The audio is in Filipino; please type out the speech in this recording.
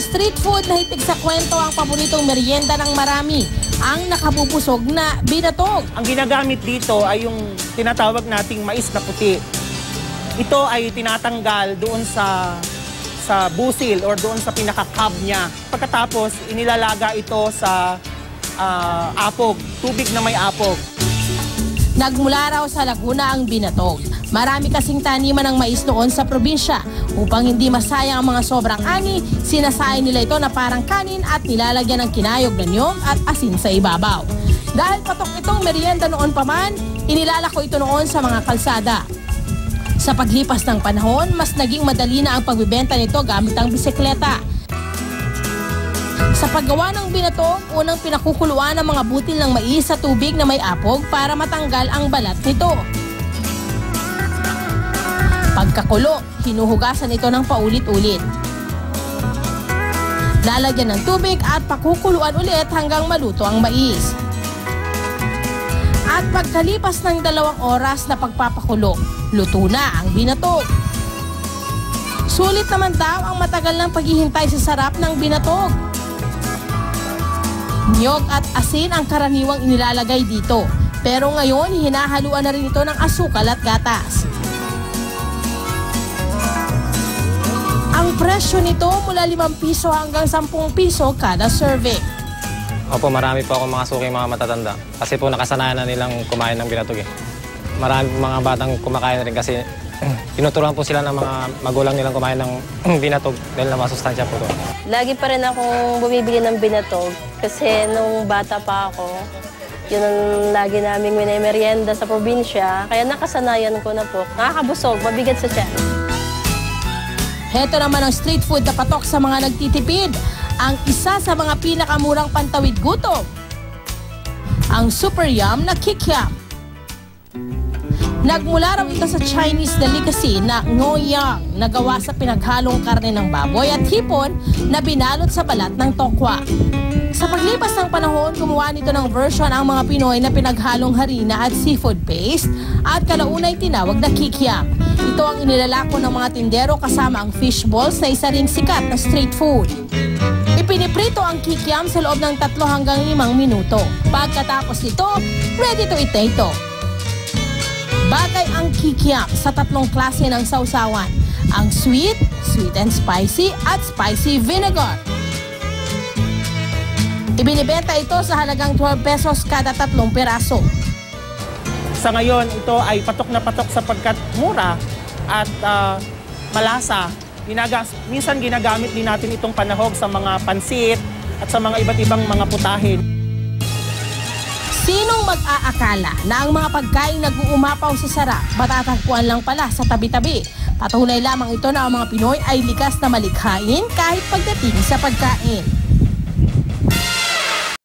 street food na hitig sa kwento ang paboritong merienda ng marami, ang nakabubusog na binatog. Ang ginagamit dito ay yung tinatawag nating mais na puti. Ito ay tinatanggal doon sa busil or doon sa pinaka-cab niya. Pagkatapos, inilalaga ito sa apog, tubig na may apog. Nagmula raw sa Laguna ang binatog. Marami kasing taniman ng mais noon sa probinsya. Upang hindi masayang ang mga sobrang ani, sinasay nila ito na parang kanin at nilalagyan ng kinayog na niyog at asin sa ibabaw. Dahil patok itong merienda noon pa man, inilalako ito noon sa mga kalsada. Sa paglipas ng panahon, mas naging madali na ang pagbibenta nito gamit ang bisikleta. Sa paggawa ng binatog, unang pinakukuluan ang mga butil ng mais sa tubig na may apog para matanggal ang balat nito. Pagkakulo, hinuhugasan ito ng paulit-ulit. Lalagyan ng tubig at pakukuluan ulit hanggang maluto ang mais. At pagkalipas ng 2 oras na pagpapakulo, luto na ang binatog. Sulit naman daw ang matagal ng paghihintay sa sarap ng binatog. Niyog at asin ang karaniwang inilalagay dito. Pero ngayon, hinahaluan na rin ito ng asukal at gatas. Ang presyo nito mula 5 piso hanggang 10 piso kada serving. Opo, marami po akong mga suking mga matatanda. Kasi po nakasanayan na nilang kumain ng binatog eh. Marami mga batang kumakain na rin kasi tinuturuan po sila ng mga magulang nilang kumain ng binatog dahil na masustansya po to. Lagi pa rin akong bumibili ng binatog kasi nung bata pa ako, yun ang lagi naming minimerienda sa probinsya. Kaya nakasanayan ko na po. Nakakabusog, mabigat sa tiyan. Heto naman ang street food na patok sa mga nagtitipid. Ang isa sa mga pinakamurang pantawid gutom. Ang super yum na kikiam. Nagmula raw ito sa Chinese delicacy na ngoyang na gawa sa pinaghalong karne ng baboy at hipon na binalot sa balat ng tokwa. Sa paglipas ng panahon, gumawa nito ng version ang mga Pinoy na pinaghalong harina at seafood paste at kalaunay tinawag na kikiam. Ito ang inilalako ng mga tindero kasama ang fish balls na isa ring sikat na street food. Ipiniprito ang kikiam sa loob ng 3 hanggang 5 minuto. Pagkatapos nito, ready to eat na ito. Bagay ang kikiam sa 3 klase ng sausawan. Ang sweet, sweet and spicy at spicy vinegar. Ibinibenta ito sa halagang 12 pesos kada 3 piraso. Sa ngayon, ito ay patok na patok sapagkat mura at malasa. Minsan ginagamit din natin itong panahog sa mga pansit at sa mga iba't ibang mga putahin. Sinong mag-aakala na ang mga pagkain nag-uumapaw sa sarap, matatagpuan lang pala sa tabi-tabi? Patunay lamang ito na ang mga Pinoy ay likas na malikhain kahit pagdating sa pagkain.